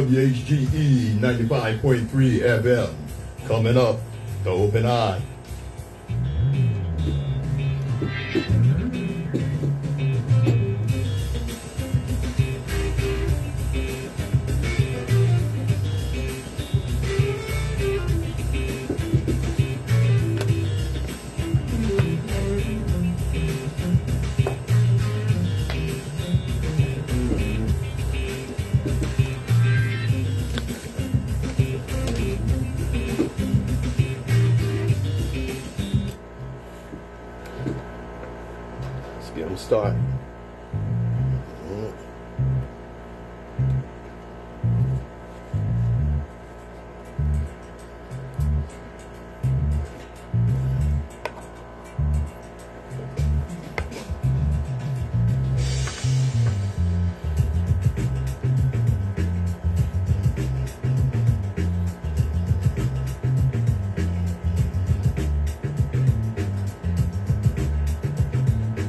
WHGE 95.3 FM. Coming up, the Open Eye. Get them started.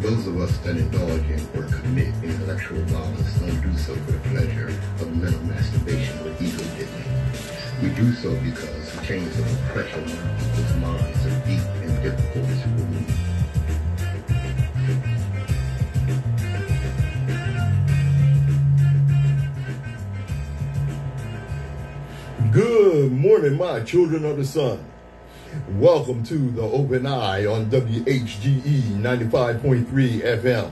Those of us that indulge in or commit intellectual violence don't do so for the pleasure of mental masturbation or ego diddling. We do so because the chains of oppression on people's minds are deep and difficult to remove. Good morning, my children of the sun. Welcome to the Open Eye on WHGE 95.3 FM.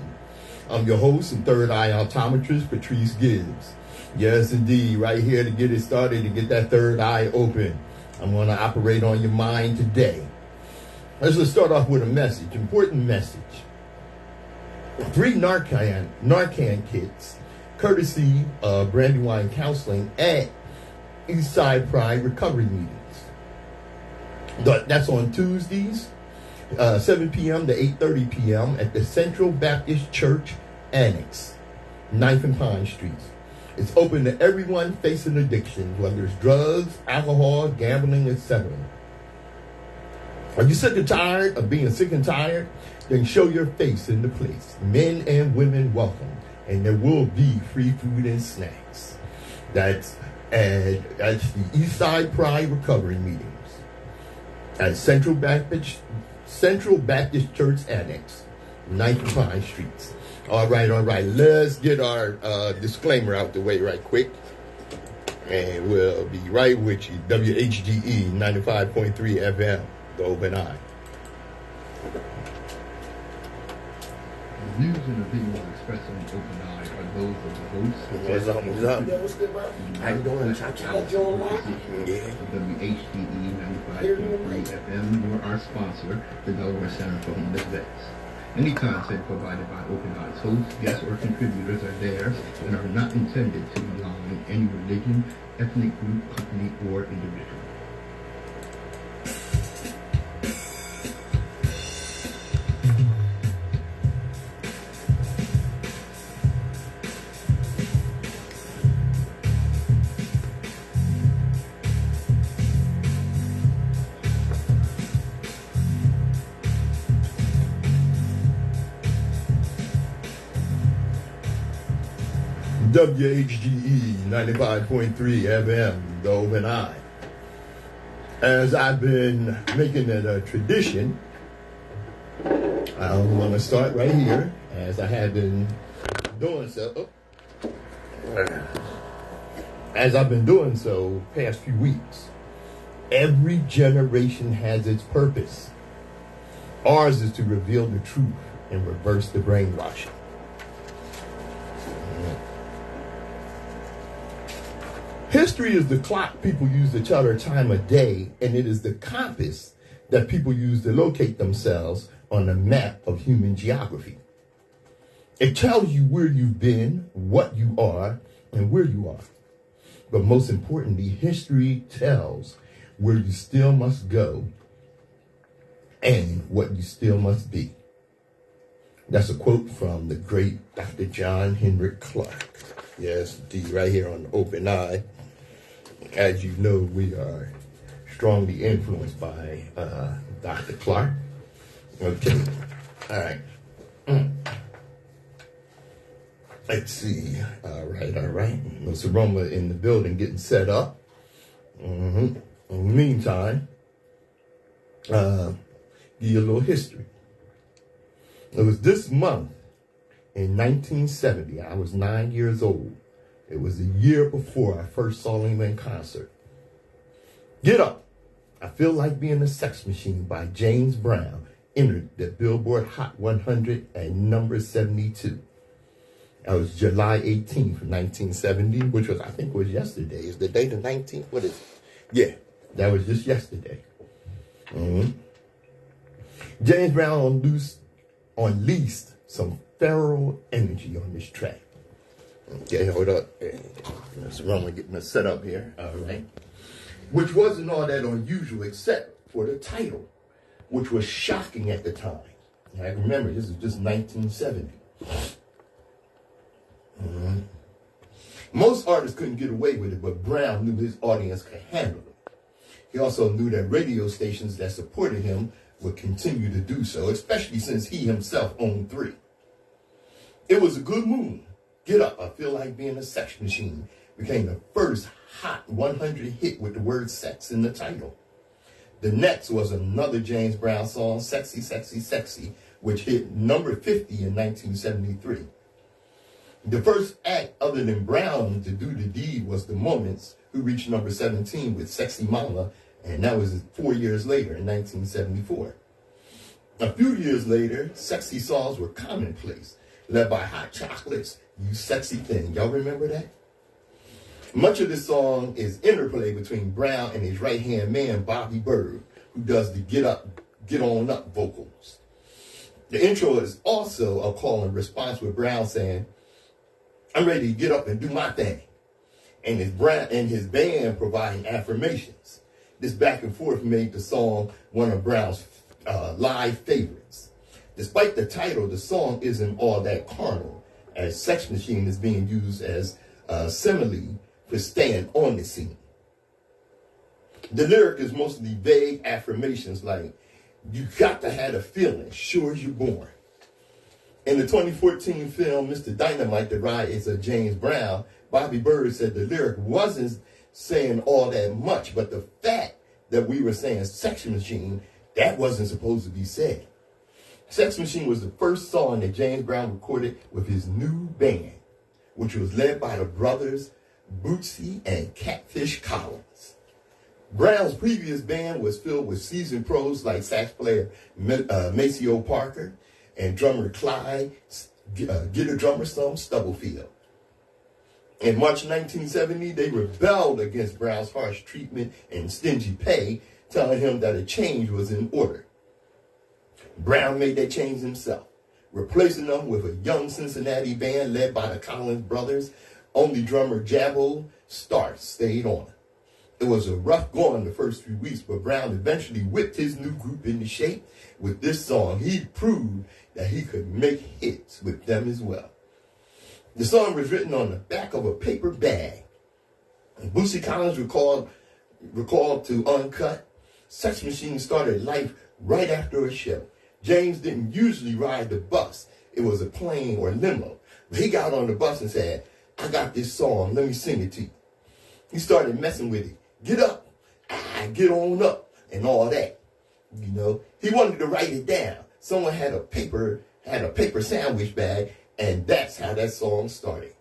I'm your host and third eye optometrist, Patrice Gibbs. Yes, indeed, right here to get it started, to get that third eye open. I'm going to operate on your mind today. Let's just start off with a message, important message. 3 Narcan kits, courtesy of Brandywine Counseling at Eastside Pride Recovery Meetings. That's on Tuesdays, 7 p.m. to 8:30 p.m. at the Central Baptist Church Annex, 9th and Pine Streets. It's open to everyone facing addiction, whether it's drugs, alcohol, gambling, etc. Are you sick and tired of being sick and tired? Then show your face in the place. Men and women welcome, and there will be free food and snacks. That's the Eastside Pride Recovery Meetings at Central Baptist Church Annex, 9th and Pine Streets. All right. Let's get our disclaimer out the way right quick. And we'll be right with you. WHGE 95.3 FM, the Open Eye. The views and opinions expressed on the Open Eye are those of the host. What's up? What's good, bro? How you doing? Yeah. WHGE 95.3 FM, nor our sponsor, the Delaware Center for Homeless Vets. Any content provided by Open Eye's hosts, guests, or contributors are theirs and are not intended to belong in any religion, ethnic group, company, or individual. WHGE 95.3 FM, the Open Eye. As I've been making it a tradition, I'm going to start right here, as I have been doing so. As I've been doing so past few weeks. Every generation has its purpose. Ours is to reveal the truth and reverse the brainwashing. History is the clock people use to tell their time of day, and it is the compass that people use to locate themselves on the map of human geography. It tells you where you've been, what you are, and where you are. But most importantly, history tells where you still must go and what you still must be. That's a quote from the great Dr. John Henrik Clarke. Yes, indeed, right here on the Open Eye. As you know, we are strongly influenced by Dr. Clarke. Okay, all right. Let's see. All right. Nsoromma in the building getting set up. In the meantime, give you a little history. It was this month in 1970. I was 9 years old. It was a year before I first saw him in concert. Get Up. I Feel Like Being a Sex Machine by James Brown entered the Billboard Hot 100 at number 72. That was July 18th, 1970, which was, I think, was yesterday. Is the day the 19th? What is it? Yeah, that was just yesterday. James Brown unleashed some feral energy on this track. Okay, hold up. Nsoromma getting us set up here. All right. Which wasn't all that unusual except for the title, which was shocking at the time. I remember, this is just 1970. Most artists couldn't get away with it, but Brown knew his audience could handle it. He also knew that radio stations that supported him would continue to do so, especially since he himself owned 3. It was a good move. Get Up, I Feel Like Being a Sex Machine became the first Hot 100 hit with the word sex in the title. The next was another James Brown song, Sexy, Sexy, Sexy, which hit number 50 in 1973. The first act other than Brown to do the deed was The Moments, who reached number 17 with Sexy Mama, and that was 4 years later in 1974. A few years later, sexy songs were commonplace, led by Hot Chocolate's You Sexy Thing. Y'all remember that? Much of this song is interplay between Brown and his right-hand man, Bobby Bird, who does the Get Up, Get On Up vocals. The intro is also a call and response with Brown saying, I'm ready to get up and do my thing. And his band providing affirmations. This back and forth made the song one of Brown's live favorites. Despite the title, the song isn't all that carnal, as Sex Machine is being used as a simile for staying on the scene. The lyric is mostly vague affirmations like, you got to have a feeling, sure as you're born. In the 2014 film, Mr. Dynamite, The Rise of James Brown, Bobby Bird said the lyric wasn't saying all that much, but the fact that we were saying Sex Machine, that wasn't supposed to be said. Sex Machine was the first song that James Brown recorded with his new band, which was led by the brothers Bootsy and Catfish Collins. Brown's previous band was filled with seasoned pros like sax player Maceo Parker and drummer Clyde, get a drummer some Stubblefield. In March 1970, they rebelled against Brown's harsh treatment and stingy pay, telling him that a change was in order. Brown made that change himself, replacing them with a young Cincinnati band led by the Collins brothers. Only drummer Jabbo Stark stayed on. It was a rough going the first few weeks, but Brown eventually whipped his new group into shape. With this song, he proved that he could make hits with them as well. The song was written on the back of a paper bag. Bootsy Collins recalled to Uncut, Sex Machine started life right after a show. James didn't usually ride the bus. It was a plane or limo. But he got on the bus and said, I got this song, let me sing it to you. He started messing with it. Get up, get on up, and all that. You know, he wanted to write it down. Someone had a paper sandwich bag, and that's how that song started.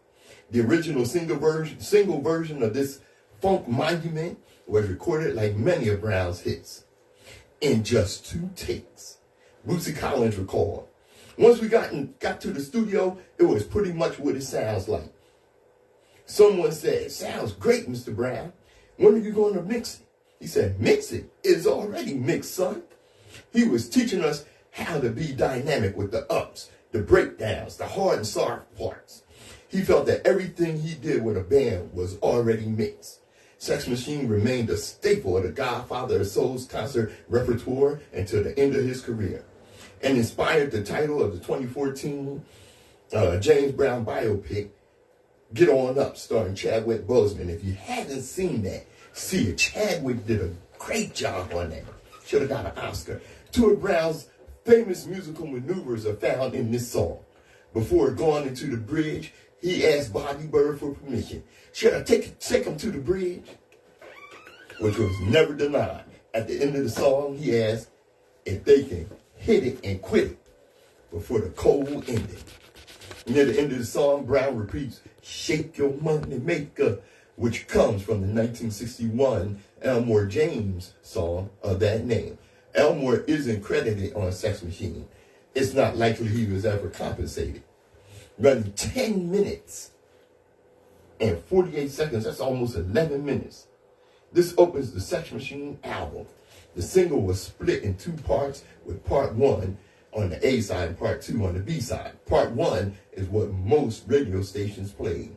The original single version of this funk monument was recorded like many of Brown's hits in just 2 takes. Bootsy Collins recalled, once we got to the studio, it was pretty much what it sounds like. Someone said, sounds great, Mr. Brown. When are you going to mix it? He said, mix it? It's already mixed, son. He was teaching us how to be dynamic with the ups, the breakdowns, the hard and soft parts. He felt that everything he did with a band was already mixed. Sex Machine remained a staple of the Godfather of Soul's concert repertoire until the end of his career, and inspired the title of the 2014 James Brown biopic, Get On Up, starring Chadwick Boseman. If you haven't seen that, see it. Chadwick did a great job on that. Should have got an Oscar. 2 of Brown's famous musical maneuvers are found in this song. Before going into the bridge, he asked Bobby Bird for permission. Should I take him to the bridge? Which was never denied. At the end of the song, he asked if they can hit it and quit it before the cold ended. Near the end of the song, Brown repeats, "Shake your money maker," which comes from the 1961 Elmore James song of that name. Elmore isn't credited on Sex Machine. It's not likely he was ever compensated. Running 10 minutes and 48 seconds, that's almost 11 minutes. This opens the Sex Machine album. The single was split in 2 parts, with part 1 on the A side and part 2 on the B side. Part 1 is what most radio stations played.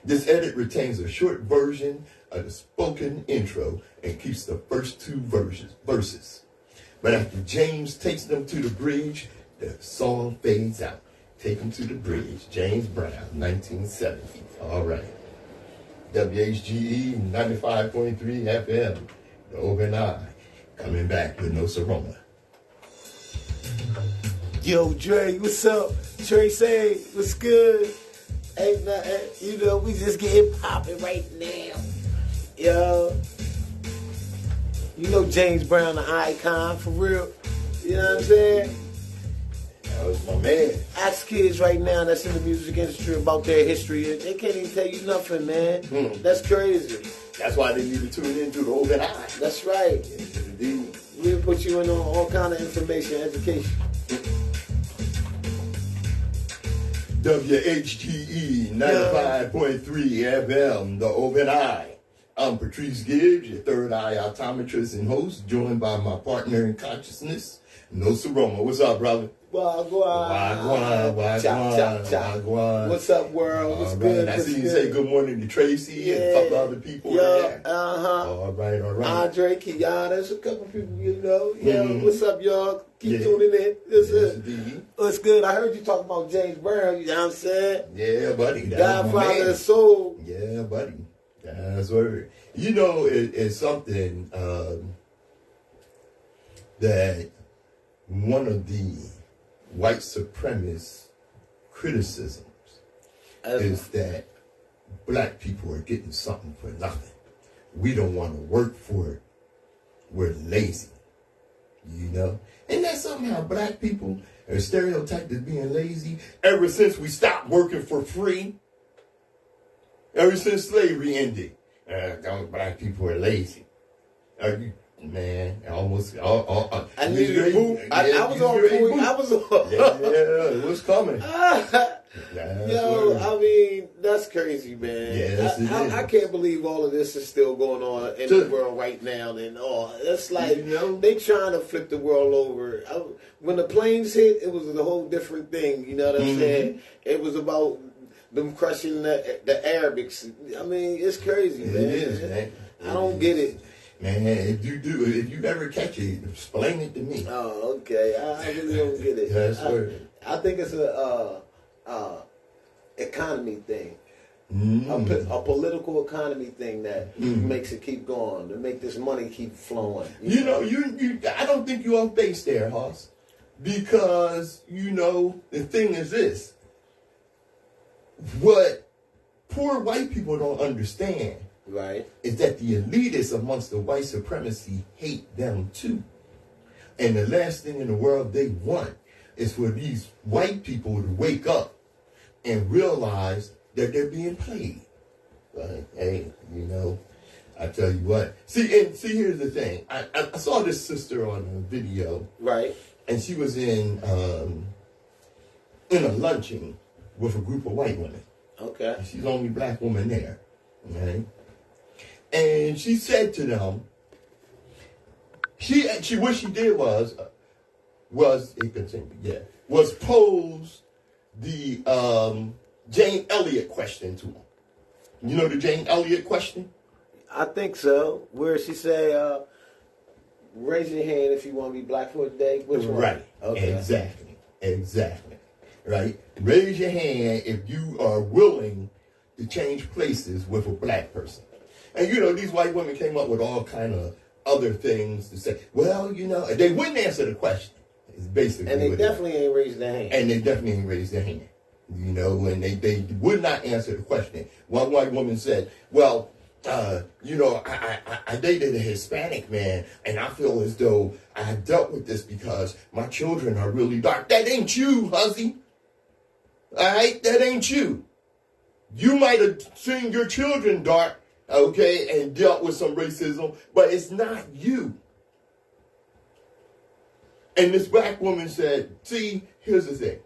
This edit retains a short version of the spoken intro and keeps the first 2 verses. But after James takes them to the bridge, the song fades out. Take them to the bridge. James Brown, 1970. All right. WHGE 95.3 FM. The Open Eye. Coming back with Nsoromma. Yo, Dre, what's up? Trey say, what's good? Ain't nothing. You know, we just getting popping right now. Yo. You know James Brown, the icon, for real. You know what I'm saying? That was my man. Ask kids right now that's in the music industry about their history. They can't even tell you nothing, man. That's crazy. That's why they need to tune in to the Open Eye. That's right. Indeed. We'll put you in on all kind of information, education. WHGE 95.3 FM, The Open Eye. I'm Patrice Gibbs, your third eye optometrist and host, joined by my partner in consciousness, Nsoromma. What's up, brother? Wagwan. Chop. What's up, world? What's good? I see you say good morning to Tracy and a couple other people there. All right. Andre, Kiana, there's a couple people you know. Yeah, what's up, y'all? Keep tuning in. What's good? I heard you talking about James Brown, you know what I'm saying? Yeah, buddy. Godfather of Soul. Yeah, buddy. That's word. You know, it's something that one of the white supremacist criticisms is that black people are getting something for nothing. We don't want to work for it. We're lazy. You know? And that's somehow black people are stereotyped as being lazy ever since we stopped working for free. Ever since slavery ended. Black people are lazy. Man, almost. I needed a boot. I was on point. Yeah, it was coming. Yo, I mean, that's crazy, man. Yes, it is. I can't believe all of this is still going on in the world right now. And it's like they trying to flip the world over. When the planes hit, it was a whole different thing. You know what I'm saying? It was about them crushing the Arabics. I mean, it's crazy, man. It is, man. I don't get it. Man, if you ever catch it, explain it to me. Oh, okay. I really don't get it. That's I think it's a economy thing. A political economy thing that makes it keep going, to make this money keep flowing. You know, I don't think you're off base there, Hoss. Because, the thing is this. What poor white people don't understand is that the elitists amongst the white supremacy hate them too. And the last thing in the world they want is for these white people to wake up and realize that they're being played. Like, hey, I tell you what. See, here's the thing. I saw this sister on a video. Right. And she was in a luncheon with a group of white women. Okay. She's the only black woman there. Okay. And she said to them, what she did was pose the Jane Elliott question to them. You know the Jane Elliott question? I think so. Where she say, raise your hand if you want to be black for a day. Which one? Right. Okay. Exactly. Right? Raise your hand if you are willing to change places with a black person. And these white women came up with all kind of other things to say. Well, they wouldn't answer the question. It's basically and they definitely ain't raised their hand. And they definitely ain't raised their hand. You know, and they would not answer the question. One white woman said, well, you know, I dated a Hispanic man, and I feel as though I have dealt with this because my children are really dark. That ain't you, hussy. All right? That ain't you. You might have seen your children dark, okay, and dealt with some racism, but it's not you. And this black woman said, see, here's the thing.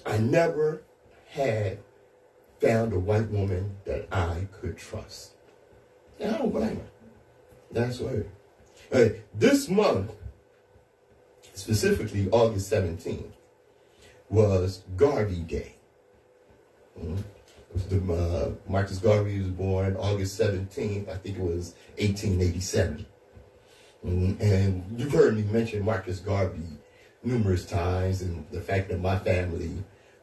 I never had found a white woman that I could trust. And I don't blame her. That's why. This month, specifically August 17th, was Garvey Day. Marcus Garvey was born August 17th, I think it was 1887. And you've heard me mention Marcus Garvey numerous times, and the fact that my family,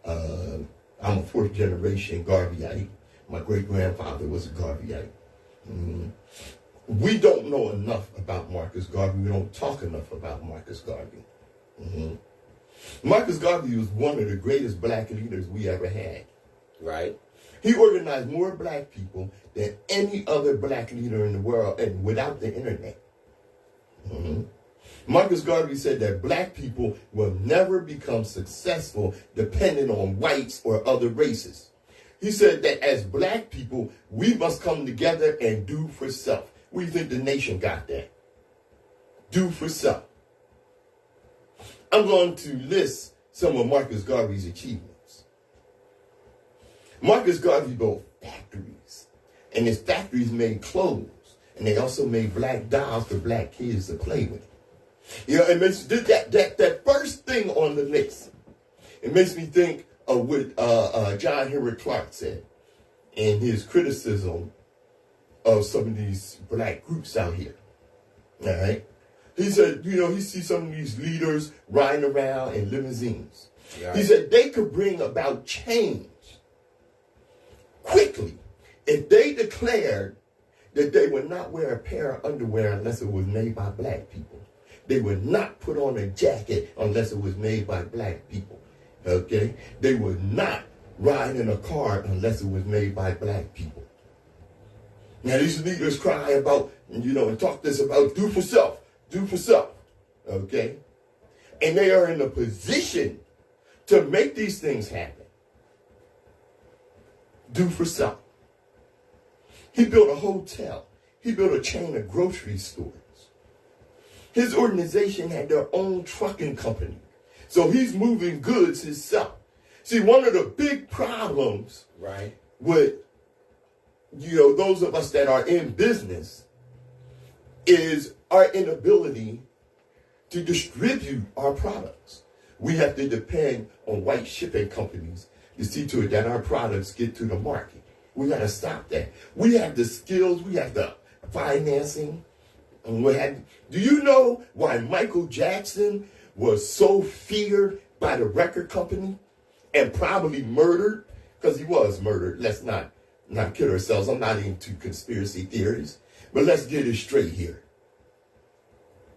I'm a fourth generation Garveyite. My great-grandfather was a Garveyite. We don't know enough about Marcus Garvey. We don't talk enough about Marcus Garvey. Marcus Garvey was one of the greatest black leaders we ever had. Right. He organized more black people than any other black leader in the world, and without the internet. Marcus Garvey said that black people will never become successful depending on whites or other races. He said that as black people, we must come together and do for self. We think the nation got that. Do for self. I'm going to list some of Marcus Garvey's achievements. Marcus Garvey built factories, and his factories made clothes, and they also made black dolls for black kids to play with. You know, it makes that first thing on the list. It makes me think of what John Henry Clark said in his criticism of some of these black groups out here. All right, he said, you know, he sees some of these leaders riding around in limousines. Right. He said they could bring about change quickly if they declared that they would not wear a pair of underwear unless it was made by black people. They would not put on a jacket unless it was made by black people. Okay? They would not ride in a car unless it was made by black people. Now these leaders cry about, you know, and talk this about do for self. Do for self. Okay? And they are in a position to make these things happen. Do for self. He built a hotel. He built a chain of grocery stores. His organization had their own trucking company. So he's moving goods himself. See, one of the big problems with, you know, those of us that are in business is our inability to distribute our products. We have to depend on white shipping companies to see to it that our products get to the market. We got to stop that. We have the skills, we have the financing, and what have you. Do you know why Michael Jackson was so feared by the record company and probably murdered? Because he was murdered. Let's not kid ourselves. I'm not into conspiracy theories, but let's get it straight here.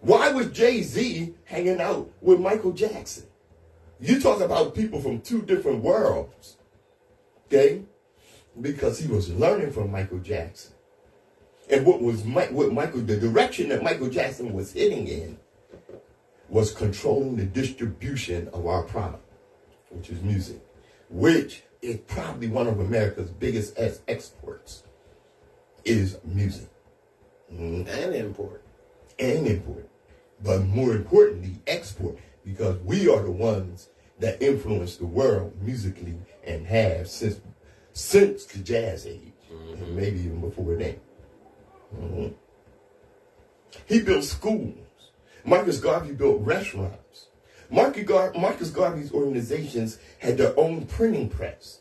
Why was Jay-Z hanging out with Michael Jackson? You talk about people from two different worlds, okay? Because he was learning from Michael Jackson. And the direction that Michael Jackson was hitting in was controlling the distribution of our product, which is music, which is probably one of America's biggest exports, is music. And import. And import. But more importantly, export, because we are the ones that influence the world musically and have since the jazz age, and maybe even before then. He built schools. Marcus Garvey built restaurants. Marcus Garvey's organizations had their own printing press.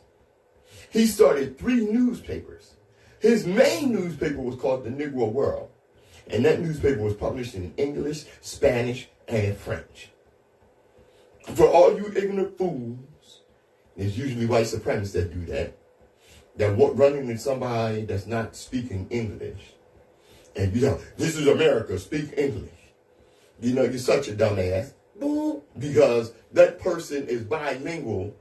He started 3 newspapers. His main newspaper was called the Negro World, and that newspaper was published in English, Spanish, and French. For all you ignorant fools, it's usually white supremacists that do that running into somebody that's not speaking English. And you know, this is America, speak English. You know, you're such a dumbass. Because that person is bilingual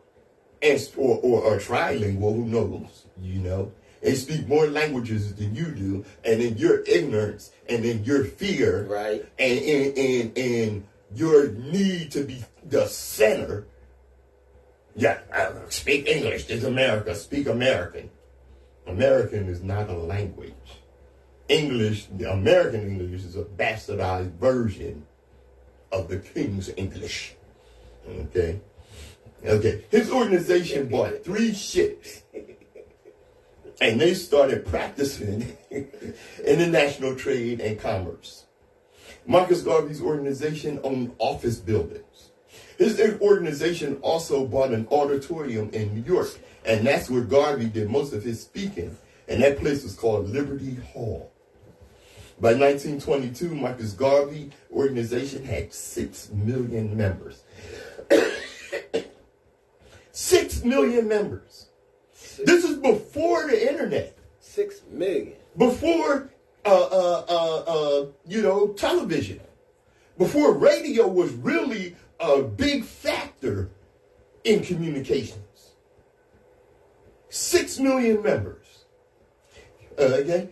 or trilingual, who knows, and speak more languages than you do, and in your ignorance and in your fear, right, and your need to be the center. Yeah, speak English. This is America. Speak American. American is not a language. English, the American English, is a bastardized version of the King's English. Okay. His organization bought 3 ships, and they started practicing international trade and commerce. Marcus Garvey's organization owned office buildings. His organization also bought an auditorium in New York, and that's where Garvey did most of his speaking, and that place was called Liberty Hall. By 1922, Marcus Garvey organization had 6 million members. 6 million members. This is before the internet. 6 million. Before, television. Before radio was really a big factor in communications. 6 million members.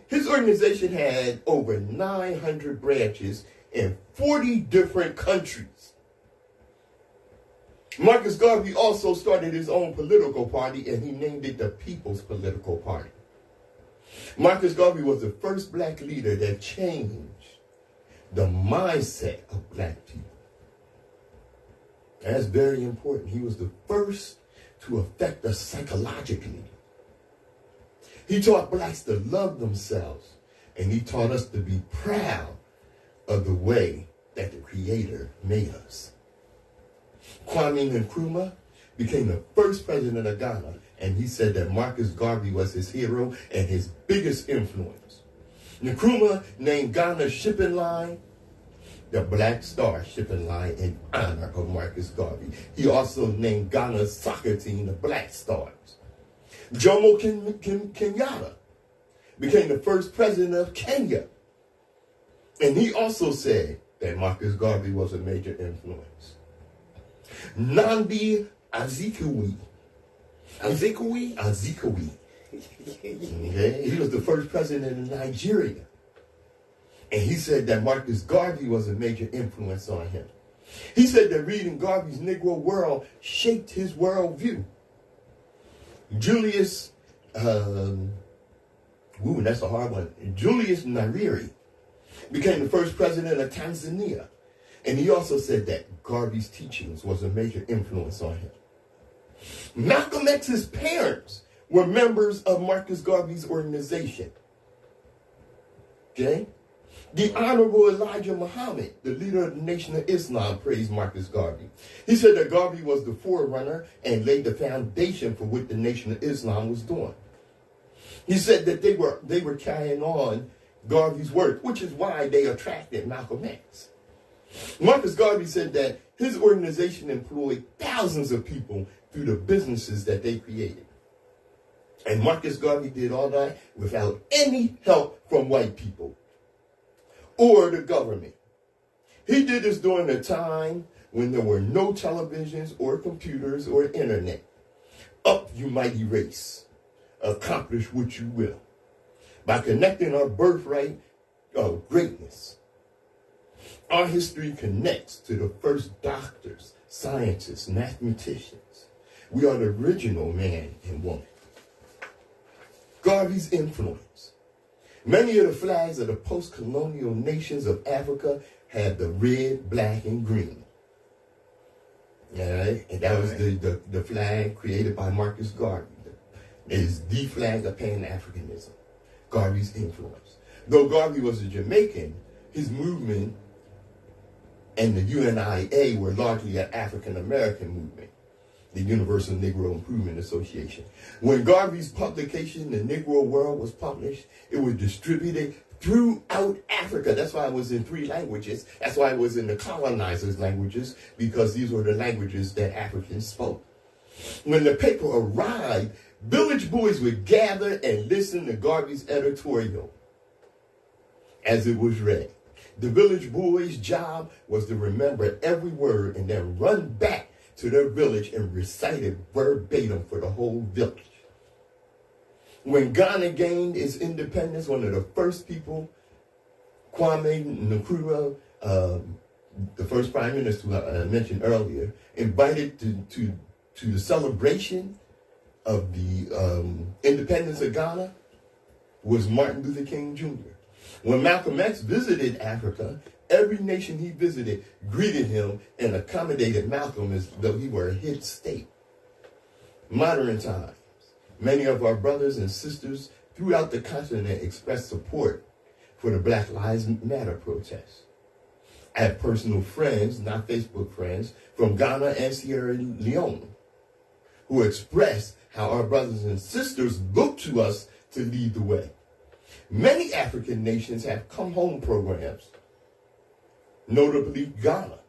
His organization had over 900 branches in 40 different countries. Marcus Garvey also started his own political party, and he named it the People's Political Party. Marcus Garvey was the first black leader that changed the mindset of black people. That's very important. He was the first to affect us psychologically. He taught blacks to love themselves, and he taught us to be proud of the way that the Creator made us. Kwame Nkrumah became the first president of Ghana, and he said that Marcus Garvey was his hero and his biggest influence. Nkrumah named Ghana's shipping line the Black Star Shipping Line in honor of Marcus Garvey. He also named Ghana's soccer team the Black Stars. Jomo Kenyatta became the first president of Kenya, and he also said that Marcus Garvey was a major influence. Nnamdi Azikiwe. Okay. He was the first president of Nigeria. And he said that Marcus Garvey was a major influence on him. He said that reading Garvey's Negro World shaped his worldview. Julius, that's a hard one. Julius Nyerere became the first president of Tanzania. And he also said that Garvey's teachings was a major influence on him. Malcolm X's parents were members of Marcus Garvey's organization. Okay? The Honorable Elijah Muhammad, the leader of the Nation of Islam, praised Marcus Garvey. He said that Garvey was the forerunner and laid the foundation for what the Nation of Islam was doing. He said that they were carrying on Garvey's work, which is why they attracted Malcolm X. Marcus Garvey said that his organization employed thousands of people through the businesses that they created. And Marcus Garvey did all that without any help from white people or the government. He did this during a time when there were no televisions or computers or internet. Up, you mighty race. Accomplish what you will. By connecting our birthright of greatness. Our history connects to the first doctors, scientists, mathematicians. We are the original man and woman. Garvey's influence. Many of the flags of the post-colonial nations of Africa had the red, black, and green. All right? And that was the flag created by Marcus Garvey. It is the flag of Pan-Africanism. Garvey's influence. Though Garvey was a Jamaican, his movement and the UNIA were largely an African-American movement, the Universal Negro Improvement Association. When Garvey's publication, The Negro World, was published, it was distributed throughout Africa. That's why it was in 3 languages. That's why it was in the colonizers' languages, because these were the languages that Africans spoke. When the paper arrived, village boys would gather and listen to Garvey's editorial as it was read. The village boy's job was to remember every word and then run back to their village and recited verbatim for the whole village. When Ghana gained its independence, one of the first people, Kwame Nkrumah, the first prime minister who I mentioned earlier, invited to the celebration of the independence of Ghana was Martin Luther King Jr. When Malcolm X visited Africa, every nation he visited greeted him and accommodated Malcolm as though he were a head state. Modern times, many of our brothers and sisters throughout the continent expressed support for the Black Lives Matter protests. I have personal friends, not Facebook friends, from Ghana and Sierra Leone, who expressed how our brothers and sisters look to us to lead the way. Many African nations have come home programs, notably Ghana.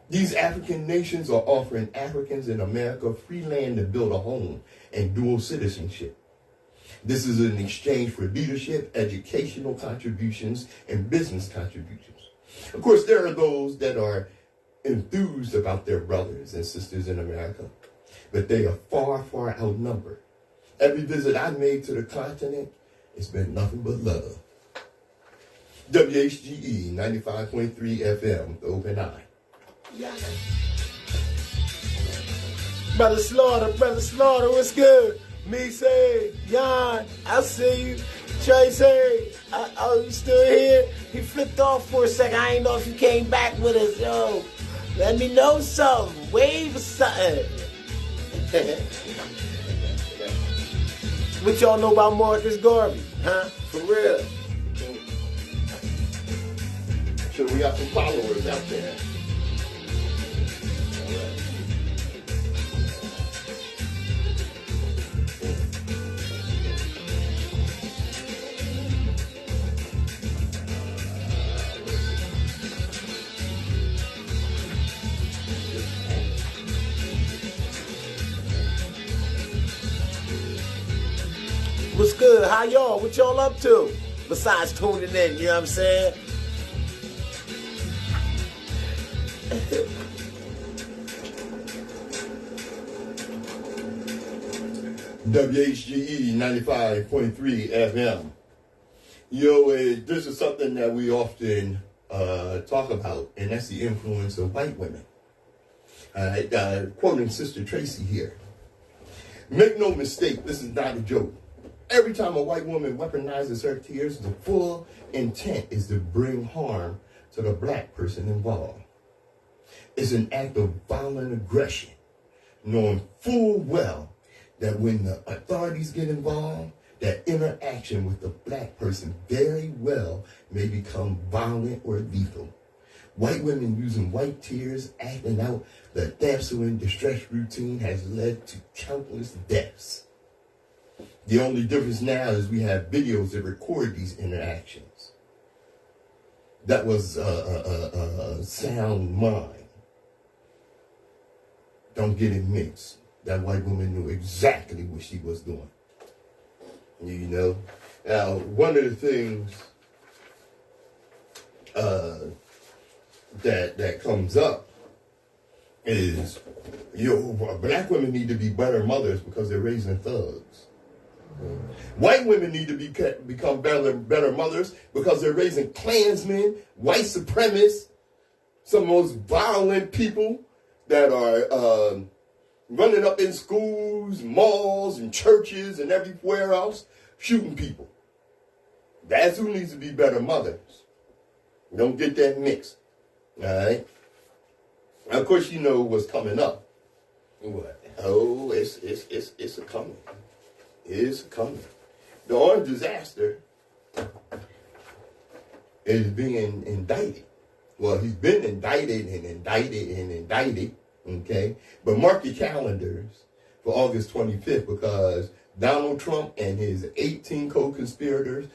These African nations are offering Africans in America free land to build a home and dual citizenship. This is in exchange for leadership, educational contributions, and business contributions. Of course, there are those that are enthused about their brothers and sisters in America, but they are far, far outnumbered. Every visit I made to the continent, it's been nothing but love. WHGE 95.3 FM, the Open Eye. Yeah. Brother Slaughter, what's good? Me say, Jan, I see you. Tracy, oh, you still here? He flipped off for a second. I ain't know if you came back with us. Yo, let me know something. Wave or something. What y'all know about Marcus Garvey? Huh? For real. So we got some followers out there. What's good? How y'all? What y'all up to? Besides tuning in, you know what I'm saying? WHGE 95.3 FM. Yo, this is something that we often talk about, and that's the influence of white women. Quoting Sister Tracy here. Make no mistake, this is not a joke. Every time a white woman weaponizes her tears, the full intent is to bring harm to the black person involved. It's an act of violent aggression, knowing full well that when the authorities get involved, that interaction with the black person very well may become violent or lethal. White women using white tears, acting out the damsel in distress routine has led to countless deaths. The only difference now is we have videos that record these interactions. That was sound mind. Don't get it mixed. That white woman knew exactly what she was doing. You know? Now, one of the things that comes up is, black women need to be better mothers because they're raising thugs. White women need to become better mothers because they're raising Klansmen, white supremacists, some of the most violent people that are running up in schools, malls, and churches, and everywhere else, shooting people. That's who needs to be better mothers. Don't get that mixed. All right? Now, of course, you know what's coming up. What? Oh, it's a coming. It's coming. The orange disaster is being indicted. Well, he's been indicted and indicted and indicted, okay? But mark your calendars for August 25th because Donald Trump and his 18 co-conspirators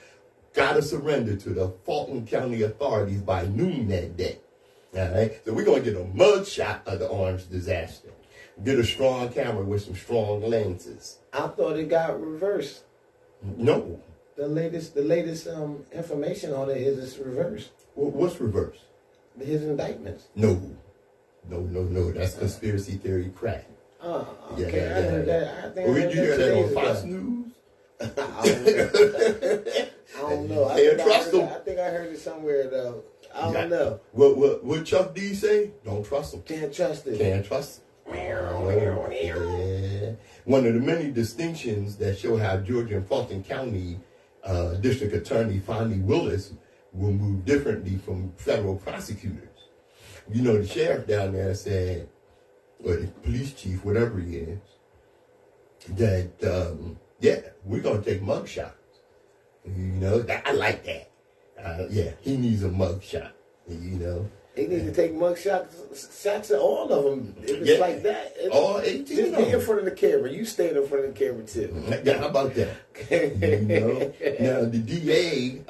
got to surrender to the Fulton County authorities by noon that day. All right? So we're going to get a mug shot of the orange disaster. Get a strong camera with some strong lenses. I thought it got reversed. No. The latest information on it is it's reversed. What's reversed? His indictments. No. No. That's conspiracy theory crack. Oh, okay. I heard that. I think Where did you hear that on Fox News? I don't know. I think I heard it somewhere though. I don't know. What Chuck D say? Don't trust him. Can't trust it. Can't trust him. Yeah. One of the many distinctions that show how Georgia and Fulton County District Attorney Fonnie Willis will move differently from federal prosecutors. You know, the sheriff down there said, or the police chief, whatever he is, that, we're going to take mug shots. You know, I like that. He needs a mug shot, you know. He needs to take mug shots at all of them. If it's like that. All 18 just get in front of the camera. You stand in front of the camera, too. Yeah, how about that? You know? Now, the DA,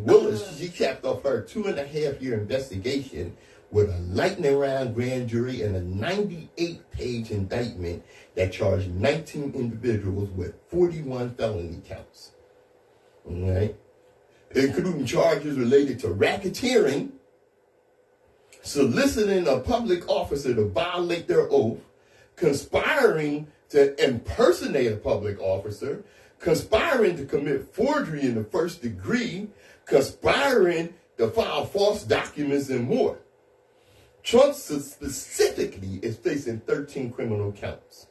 Willis, she capped off her 2.5-year investigation with a lightning round grand jury and a 98-page indictment that charged 19 individuals with 41 felony counts. All right? Including charges related to racketeering, soliciting a public officer to violate their oath, conspiring to impersonate a public officer, conspiring to commit forgery in the first degree, conspiring to file false documents, and more. Trump specifically is facing 13 criminal counts.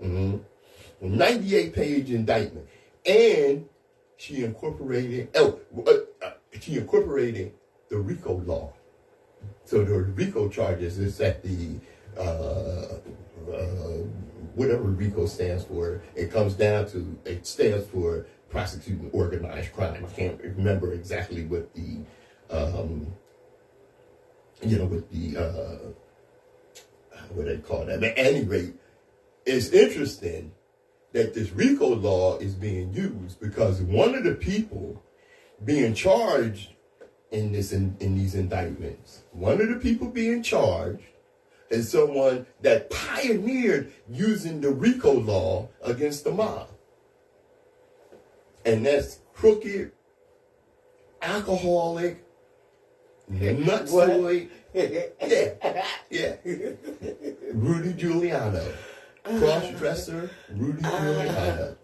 98-page indictment. And she incorporated the RICO law. So the RICO charges is that the whatever RICO stands for, it stands for prosecuting organized crime. I can't remember exactly what the what they call that. But at any rate, it's interesting that this RICO law is being used because one of the people being charged in these indictments, one of the people being charged is someone that pioneered using the RICO law against the mob. And that's crooked, alcoholic, nutsoid, Rudy Giuliano. Cross-dresser, Rudy Giuliano.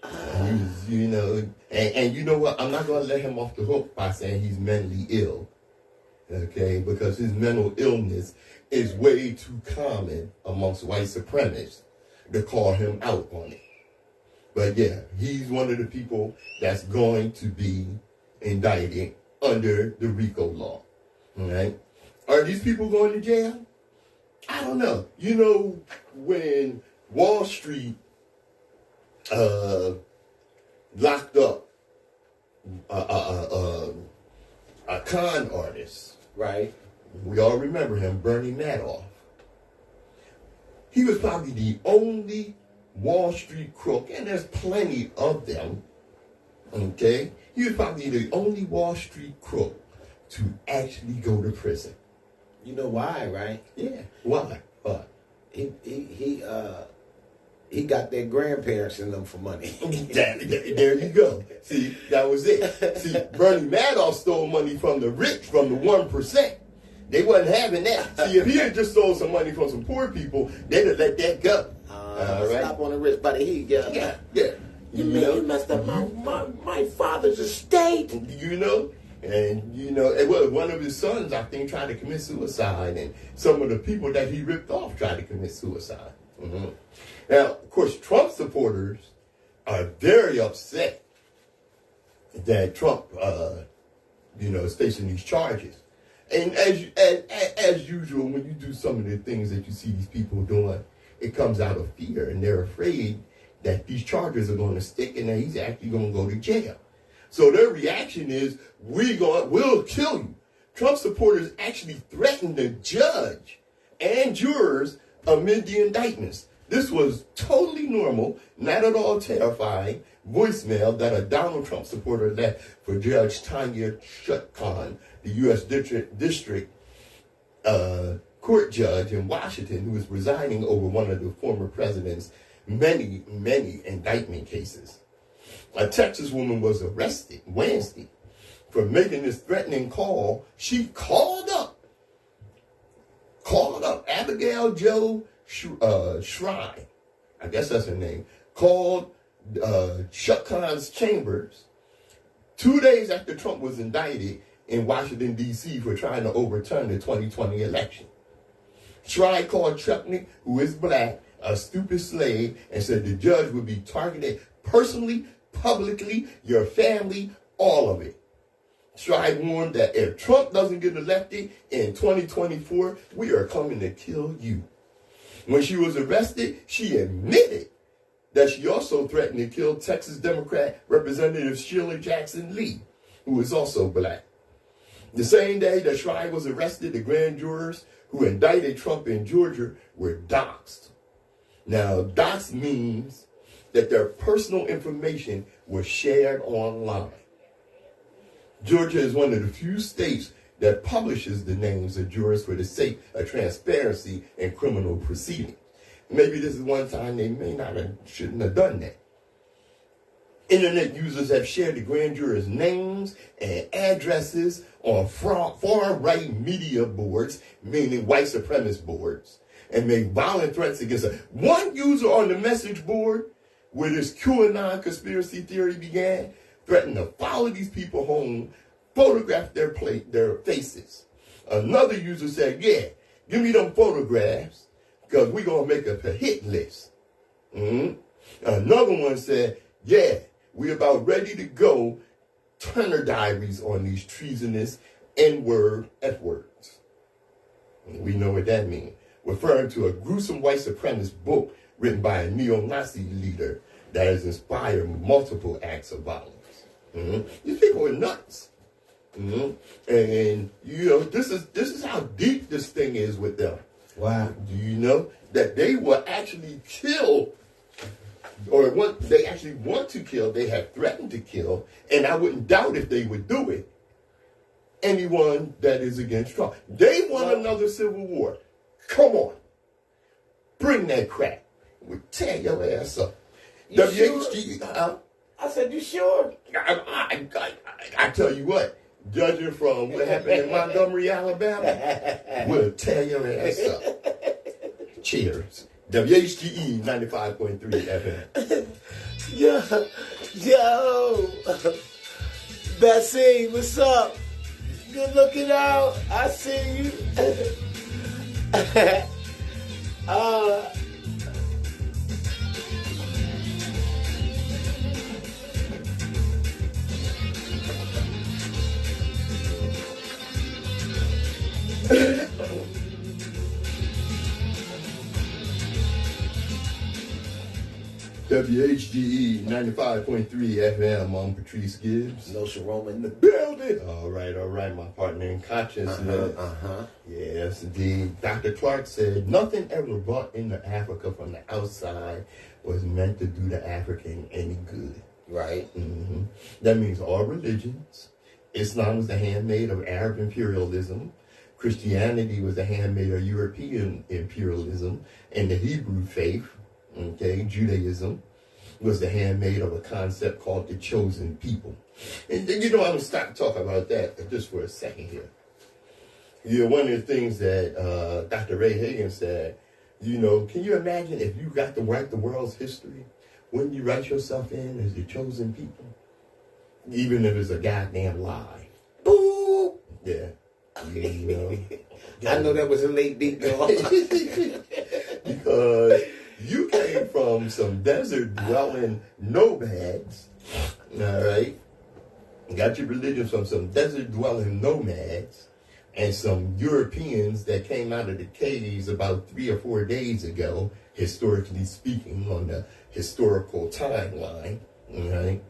He's, you know, and you know what? I'm not going to let him off the hook by saying he's mentally ill, okay? Because his mental illness is way too common amongst white supremacists to call him out on it. But yeah, he's one of the people that's going to be indicted under the RICO law, all right? Are these people going to jail? I don't know. You know, when Wall Street locked up a con artist, right? We all remember him, Bernie Madoff. He was probably the only Wall Street crook, and there's plenty of them, okay? He was probably the only Wall Street crook to actually go to prison. You know why, right? Yeah. Why? What? He got their grandparents in them for money. There you go. See, that was it. See, Bernie Madoff stole money from the rich, from the 1%. They wasn't having that. See, if he had just stole some money from some poor people, they'd have let that go. Stop on the rich, buddy. Yeah. You mean you messed up my father's estate? You know? And, you know, one of his sons, I think, tried to commit suicide. And some of the people that he ripped off tried to commit suicide. Mm-hmm. Now, of course, Trump supporters are very upset that Trump, is facing these charges. And as usual, when you do some of the things that you see these people doing, it comes out of fear. And they're afraid that these charges are going to stick and that he's actually going to go to jail. So their reaction is, we'll kill you. Trump supporters actually threatened the judge and jurors amid the indictments. This was totally normal, not at all terrifying voicemail that a Donald Trump supporter left for Judge Tanya Chutkan, the U.S. District Court judge in Washington, who was presiding over one of the former president's many, many indictment cases. A Texas woman was arrested Wednesday for making this threatening call. She called up Abigail Jo Shrine, I guess that's her name, called Chuck Khan's chambers 2 days after Trump was indicted in Washington, D.C. for trying to overturn the 2020 election. Shrine called Chuckney, who is black, a stupid slave, and said the judge would be targeted personally, publicly, your family, all of it. Shrine warned that if Trump doesn't get elected in 2024, we are coming to kill you. When she was arrested, she admitted that she also threatened to kill Texas Democrat Representative Sheila Jackson Lee, who is also black. The same day that Shrine was arrested, the grand jurors who indicted Trump in Georgia were doxxed. Now, doxxed means that their personal information was shared online. Georgia is one of the few states that publishes the names of jurors for the sake of transparency in criminal proceedings. Maybe this is one time they shouldn't have done that. Internet users have shared the grand jurors' names and addresses on far-right media boards, meaning white supremacist boards, and made violent threats against them. One user on the message board, where this QAnon conspiracy theory began, threatened to follow these people home, photograph their faces. Another user said, yeah, give me them photographs, because we're going to make a hit list. Another one said, yeah, we're about ready to go Turner Diaries on these treasonous N-word F-words. We know what that means. Referring to a gruesome white supremacist book written by a neo-Nazi leader that has inspired multiple acts of violence. These people are nuts. And, you know, this is how deep this thing is with them. Wow. Do you know that they will actually kill, or they actually want to kill, they have threatened to kill, and I wouldn't doubt if they would do it, anyone that is against Trump. They want another civil war. Come on. Bring that crap. We'll tear your ass up. WHGE. Sure? I said, you sure? I tell you what, judging from what happened in Montgomery, Alabama, we'll tear your ass up. Cheers. WHGE 95.3 FM. Yo, Bessie, what's up? Good looking out. I see you. WHGE 95.3 FM. I'm Patrice Gibbs. Nsoromma in the building. All right. My partner in consciousness. Yes, indeed. Dr. Clark said, nothing ever brought into Africa from the outside was meant to do the African any good. Right. That means all religions. Islam was the handmaid of Arab imperialism. Christianity was the handmaid of European imperialism. And the Hebrew faith, Judaism, was the handmaid of a concept called the chosen people. And you know, I'm going to stop talking about that just for a second here. You know, one of the things that Dr. Ray Higgins said, you know, can you imagine if you got to write the world's history? Wouldn't you write yourself in as the chosen people? Even if it's a goddamn lie. Boo! Yeah. You know. I know that was a late beat, though. Because you came from some desert-dwelling nomads, all right? Got your religion from some desert-dwelling nomads and some Europeans that came out of the caves about 3 or 4 days ago, historically speaking, on the historical timeline, all right?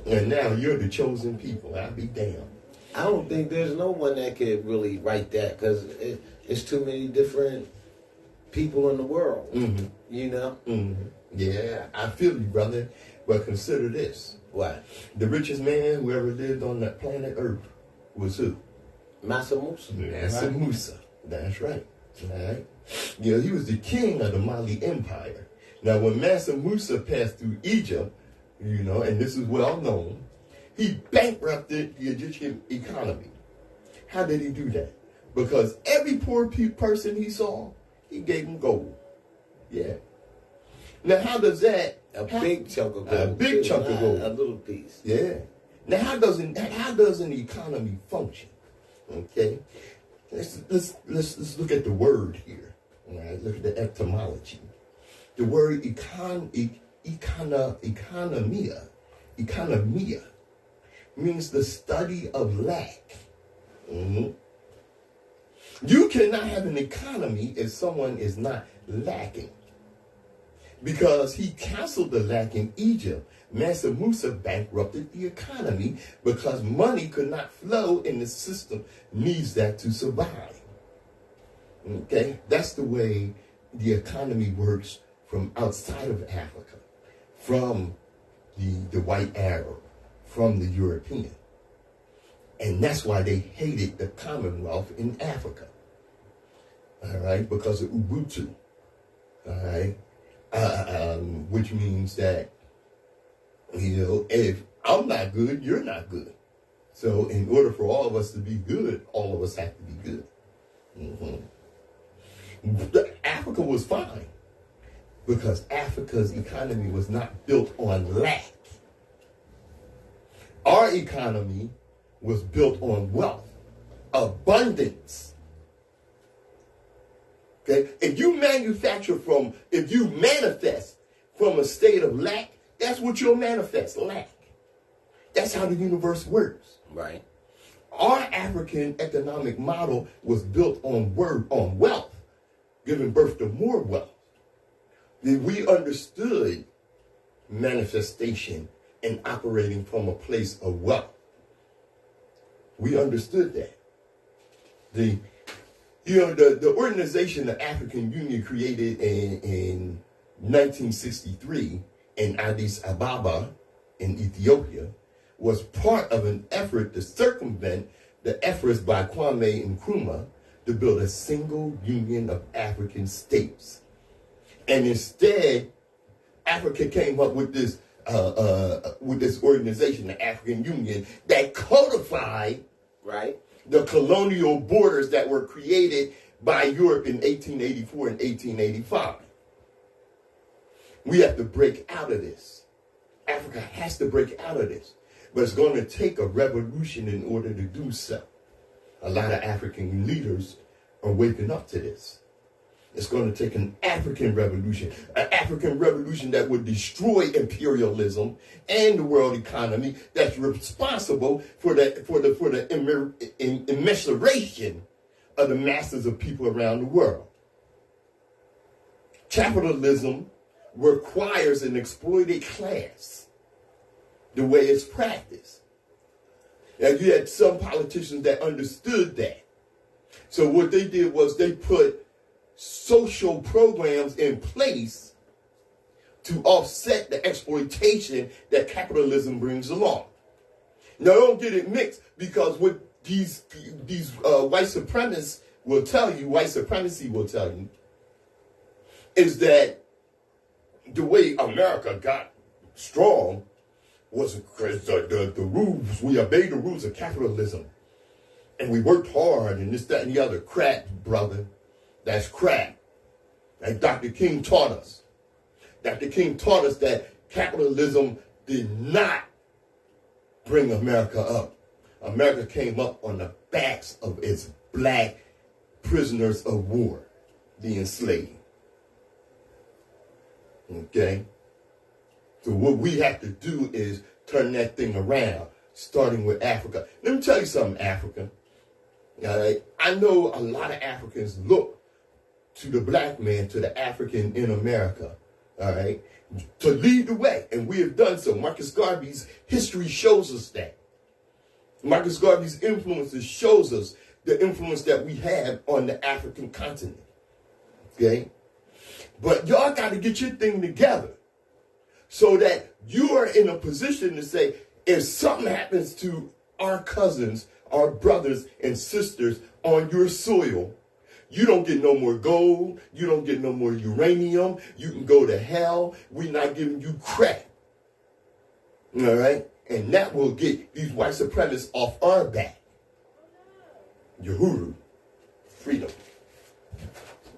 And now you're the chosen people. I'll be damned. I don't think there's no one that could really write that because it's too many different people in the world, you know? Yeah, I feel you, brother. But consider this. What? The richest man who ever lived on that planet Earth was who? Mansa Musa. Mansa Musa. That's right. All right. You know, he was the king of the Mali Empire. Now, when Mansa Musa passed through Egypt, you know, and this is well known, he bankrupted the Egyptian economy. How did he do that? Because every poor person he saw, He gave them gold. Yeah. Now, how does that... big chunk of gold. A big chunk of gold. A little piece. Yeah. Now, how does an economy function? Okay. Let's look at the word here. All right. Look at the etymology. The word economia means the study of lack. Mm-hmm. You cannot have an economy if someone is not lacking. Because he canceled the lack in Egypt. Mansa Musa bankrupted the economy because money could not flow and the system needs that to survive. Okay? That's the way the economy works from outside of Africa, from the white Arab, from the European. And that's why they hated the Commonwealth in Africa. All right? Because of Ubuntu. All right? Which means that, if I'm not good, you're not good. So in order for all of us to be good, all of us have to be good. Mm-hmm. Africa was fine because Africa's economy was not built on lack. Our economy was built on wealth, abundance. Okay? If you manifest from a state of lack, that's what you'll manifest, lack. That's how the universe works. Right. Our African economic model was built on wealth, giving birth to more wealth. We understood manifestation and operating from a place of wealth. We understood that. The organization, the African Union, created in 1963 in Addis Ababa in Ethiopia, was part of an effort to circumvent the efforts by Kwame Nkrumah to build a single union of African states. And instead, Africa came up with this organization, the African Union, that codified the colonial borders that were created by Europe in 1884 and 1885. We have to break out of this. Africa has to break out of this. But it's going to take a revolution in order to do so. A lot of African leaders are waking up to this. It's going to take an African revolution that would destroy imperialism and the world economy that's responsible for the immeasuration of the masses of people around the world. Capitalism requires an exploited class the way it's practiced. And you had some politicians that understood that. So what they did was they put social programs in place to offset the exploitation that capitalism brings along. Now, don't get it mixed, because what these white supremacists will tell you, white supremacy will tell you, is that the way America got strong was because the rules, we obeyed the rules of capitalism. And we worked hard and this, that, and the other. Crap, brother. That's crap. And Dr. King taught us. Dr. King taught us that capitalism did not bring America up. America came up on the backs of its black prisoners of war, the enslaved. Okay? So what we have to do is turn that thing around, starting with Africa. Let me tell you something, Africa. All right? I know a lot of Africans look to the black man, to the African in America, all right, to lead the way. And we have done so. Marcus Garvey's history shows us that. Marcus Garvey's influences shows us the influence that we have on the African continent. Okay? But y'all got to get your thing together so that you are in a position to say, if something happens to our cousins, our brothers and sisters on your soil, you don't get no more gold. You don't get no more uranium. You can go to hell. We're not giving you crap. All right? And that will get these white supremacists off our back. Uhuru. Freedom.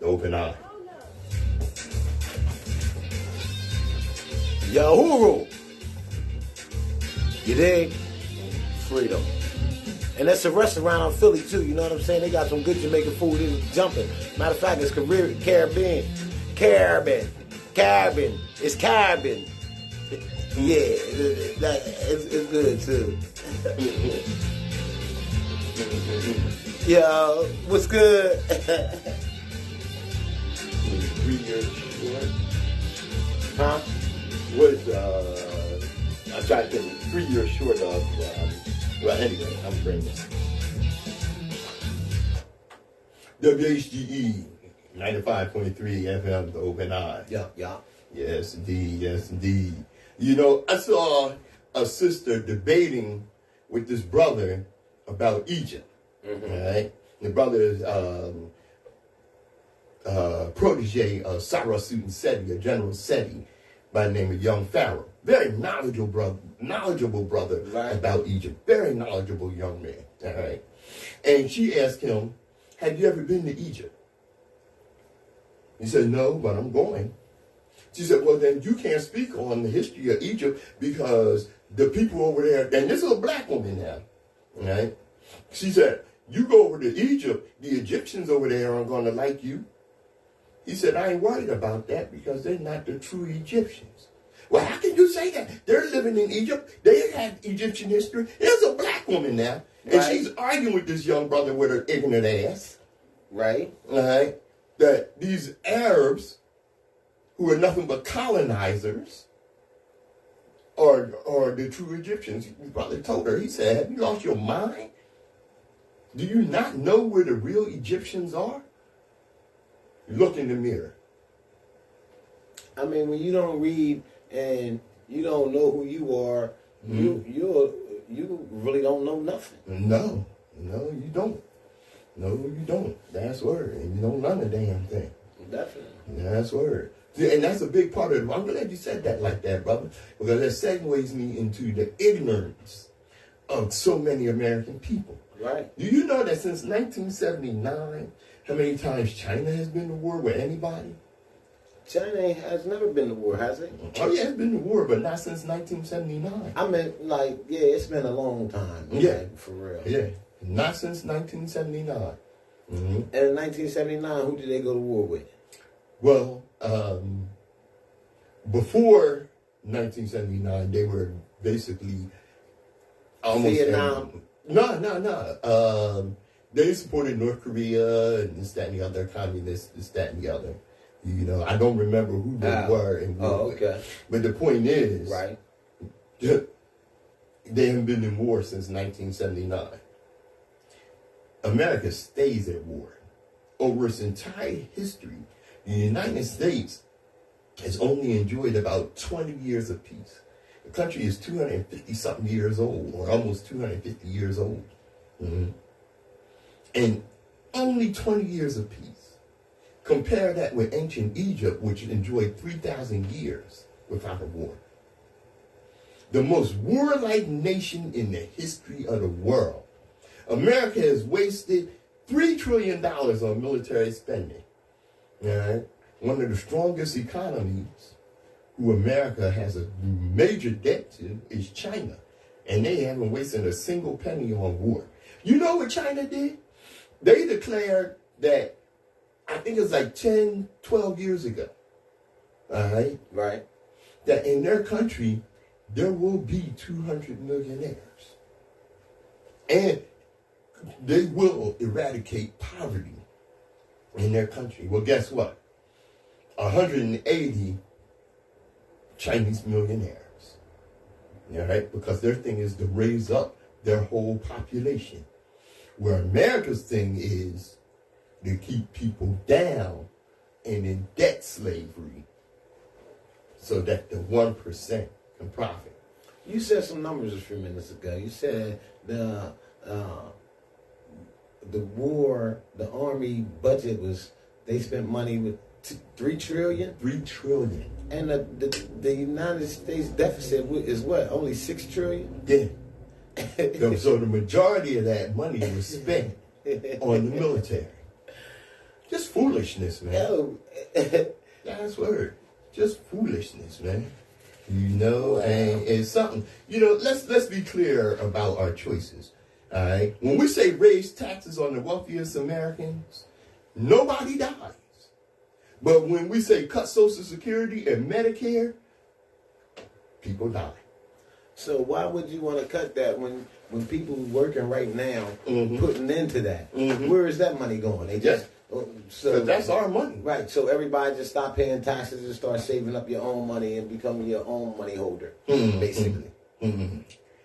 The open eye. Yahoo! You dig? Freedom. And that's a restaurant in Philly too, you know what I'm saying? They got some good Jamaican food, it's jumping. Matter of fact, it's Caribbean. It's Caribbean. Yeah, it's good too. Yo, what's good? 3 years short. Huh? Was I'm trying to think 3 years short of. Well, anyway, I'm bringing this. WHGE 95.3 FM, the Open Eye. Yeah. Yes, indeed. Yes, indeed. You know, I saw a sister debating with this brother about Egypt. Mm-hmm. All right? The brother is protege of Sarah Susan Seti, a General Seti, by the name of Young Pharaoh. Very knowledgeable brother right. About Egypt. Very knowledgeable young man. All right? And she asked him, have you ever been to Egypt? He said, no, but I'm going. She said, well, then you can't speak on the history of Egypt because the people over there, and this is a black woman now, right? She said, you go over to Egypt, the Egyptians over there aren't going to like you. He said, I ain't worried about that because they're not the true Egyptians. Well, how can you say that? They're living in Egypt. They have Egyptian history. There's a black woman now, and right. She's arguing with this young brother with her ignorant ass. Right. All right. That these Arabs, who are nothing but colonizers, are the true Egyptians. His brother told her, he said, have you lost your mind? Do you not know where the real Egyptians are? Look in the mirror. I mean, when you don't read and you don't know who you are, you really don't know nothing. No, you don't. No, you don't. That's word. And you don't learn a damn thing. Definitely. That's word. And that's a big part of it. I'm glad you said that like that, brother, because that segues me into the ignorance of so many American people. Right. Do you know that since 1979, how many times China has been to war with anybody? China has never been to war, has it? Oh, yeah, it's been to war, but not since 1979. I mean, like, yeah, it's been a long time. Yeah. Like, for real. Yeah. Not since 1979. Mm-hmm. And in 1979, who did they go to war with? Well, before 1979, they were basically almost... Vietnam? No. They supported North Korea and this, that, and the other, communists, this, that, and the other. You know, I don't remember who they were and war. Oh, okay. But the point is... Right. They haven't been in war since 1979. America stays at war. Over its entire history, the United States has only enjoyed about 20 years of peace. The country is 250-something years old, or almost 250 years old. Mm-hmm. And only 20 years of peace. Compare that with ancient Egypt, which enjoyed 3,000 years without a war. The most warlike nation in the history of the world. America has wasted $3 trillion on military spending. All right? One of the strongest economies who America has a major debt to is China. And they haven't wasted a single penny on war. You know what China did? They declared that, I think it's like 10, 12 years ago. All right? Right. That in their country, there will be 200 millionaires. And they will eradicate poverty in their country. Well, guess what? 180 Chinese millionaires. All right? Because their thing is to raise up their whole population. Where America's thing is to keep people down and in debt slavery so that the 1% can profit. You said some numbers a few minutes ago. You said the war, the army budget was, they spent money with $3 trillion? $3 trillion. And the United States deficit is what? Only $6 trillion? Yeah. So the majority of that money was spent on the military. Just foolishness, man. That's word. Just foolishness, man. You know, and it's something. You know, let's be clear about our choices. All right. When we say raise taxes on the wealthiest Americans, nobody dies. But when we say cut Social Security and Medicare, people die. So why would you want to cut that when people working right now putting into that? Where is that money going? They just so that's our money, right? So everybody just stop paying taxes and start saving up your own money and becoming your own money holder, basically.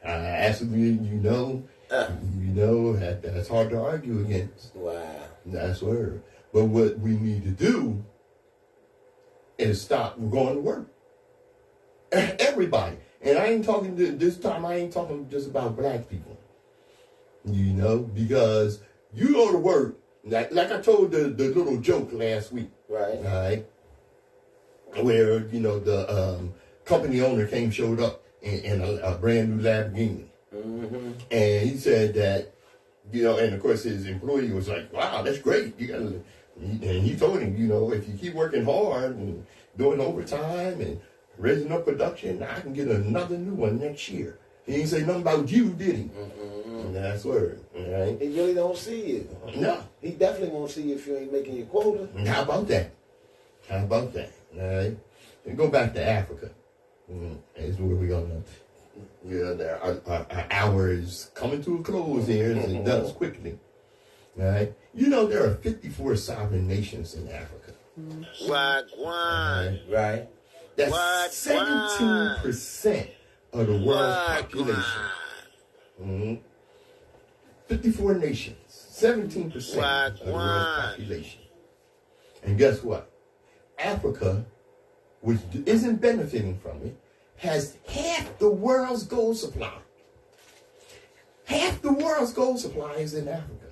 Actually, you know that's hard to argue against. Wow, that's word. But what we need to do is stop going to work. Everybody. And I ain't talking this time. I ain't talking just about black people. You know, because you go to work. Like I told the little joke last week. Right. Where, you know, the company owner showed up in a brand new Lamborghini. And he said that, you know, and of course his employee was like, wow, that's great. And he told him, you know, if you keep working hard and doing overtime and raising up production, I can get another new one next year. He didn't say nothing about you, did he? That's word. Right? He really don't see you. No. He definitely won't see you if you ain't making your quota. How about that? All right? And go back to Africa. That's where we're going to... our hour is coming to a close here, as it does quickly. All right? You know, there are 54 sovereign nations in Africa. Right. That's 17% of the world's population. 54 nations, 17% of the world's population. And guess what? Africa, which isn't benefiting from it, has half the world's gold supply. Half the world's gold supply is in Africa.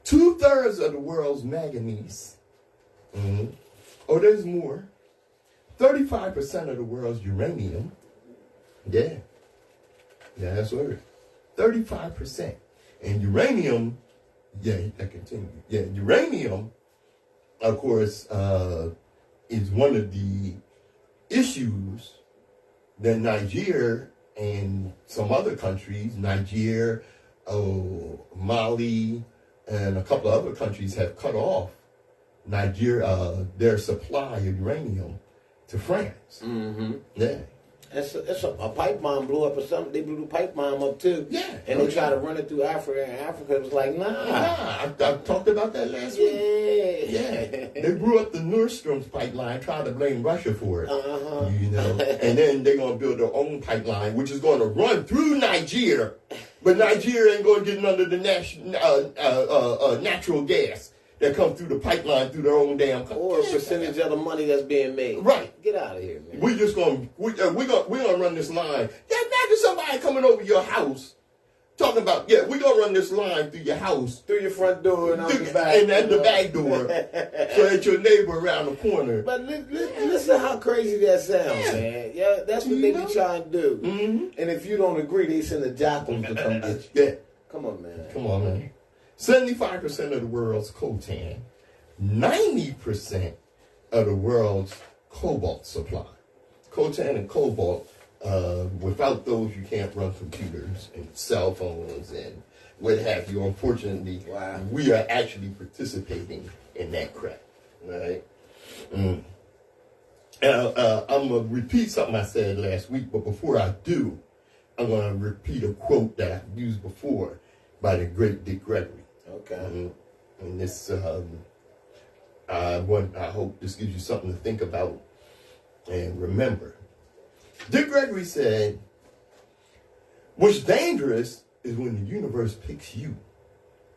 2/3 of the world's manganese. Oh, there's more. 35% of the world's uranium. Yeah, that's right. 35%. And uranium, that continues. Yeah, uranium, of course, is one of the issues that Nigeria and some other countries, Nigeria, Mali, and a couple of other countries have cut off their supply of uranium to France. Yeah. It's a pipe bomb blew up or something. They blew the pipe bomb up too. Yeah. And they tried to run it through Africa, and Africa was like, nah. I talked about that last week. Yeah. They blew up the Nsoromma pipeline, tried to blame Russia for it. You know. And then they're going to build their own pipeline, which is going to run through Nigeria. But Nigeria ain't going to get none of the natural gas that come through the pipeline through their own damn country. Or a percentage of the money that's being made. Right. Get out of here, man. We're gonna run this line. Imagine somebody coming over your house talking about, we're gonna run this line through your house. Through your front door and out the back. And at the back door. So that your neighbor around the corner. But listen how crazy that sounds, man. Yeah, that's what they be trying to do. And if you don't agree, they send the jackals to come get you. Yeah. Come on, man. 75% of the world's coltan, 90% of the world's cobalt supply. Coltan and cobalt, without those you can't run computers and cell phones and what have you. Unfortunately, we are actually participating in that crap. Right? I'm going to repeat something I said last week, but before I do, I'm going to repeat a quote that I've used before by the great Dick Gregory. Okay. And this, I hope this gives you something to think about and remember. Dick Gregory said, what's dangerous is when the universe picks you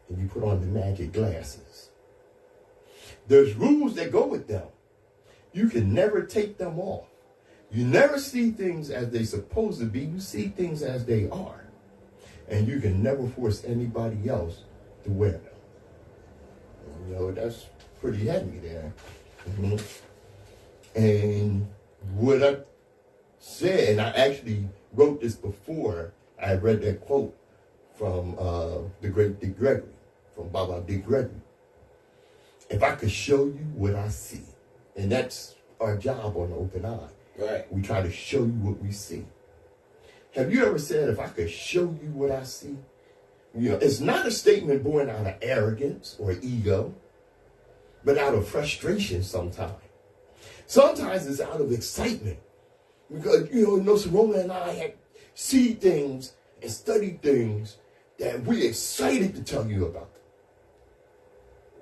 and you put on the magic glasses. There's rules that go with them. You can never take them off. You never see things as they're supposed to be. You see things as they are. And you can never force anybody else to wear them. You know, that's pretty heavy there. And what I said, and I actually wrote this before I read that quote from the great Dick Gregory, from Baba Dick Gregory. If I could show you what I see, and that's our job on Open Eye, Right. We try to show you what we see. Have you ever said, if I could show you what I see? You know, it's not a statement born out of arrogance or ego, but out of frustration sometimes. Sometimes it's out of excitement. Because, you know, Nsoromma and I see things and study things that we're excited to tell you about.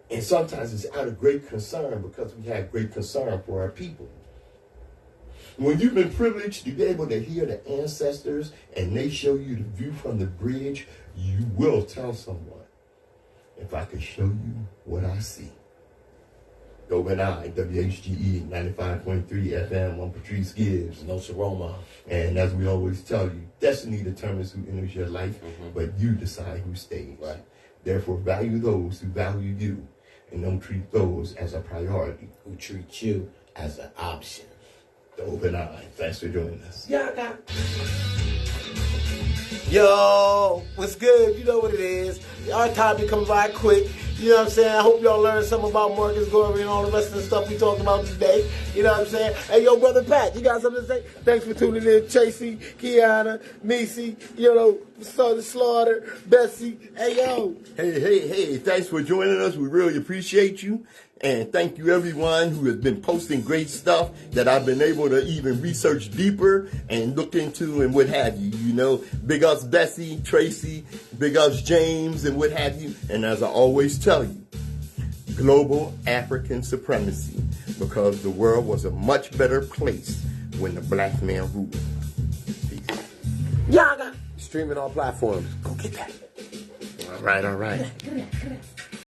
And sometimes it's out of great concern because we have great concern for our people. When you've been privileged to be able to hear the ancestors and they show you the view from the bridge, you will tell someone, if I could show you what I see. Over I, WHGE 95.3 FM, I'm Patrice Gibbs. Nsoromma. And as we always tell you, destiny determines who enters your life, but you decide who stays. Right. Therefore, value those who value you, and don't treat those as a priority. Who treat you as an option. Open eye. Thanks for joining us. Yeah, I got. Yo, what's good? You know what it is. Our time be coming by quick. You know what I'm saying? I hope y'all learned something about Marcus Garvey and all the rest of the stuff we talked about today. You know what I'm saying? Hey, yo, brother Pat, you got something to say? Thanks for tuning in. Tracy, Kiana, Missy, you know, Southern Slaughter, Bessie. Hey, yo. Hey, thanks for joining us. We really appreciate you. And thank you everyone who has been posting great stuff that I've been able to even research deeper and look into and what have you. You know, big ups Bessie, Tracy, big ups James and what have you. And as I always tell you, global African supremacy, because the world was a much better place when the black man ruled. Peace. Yaga. Streaming on platforms. Go get that. All right.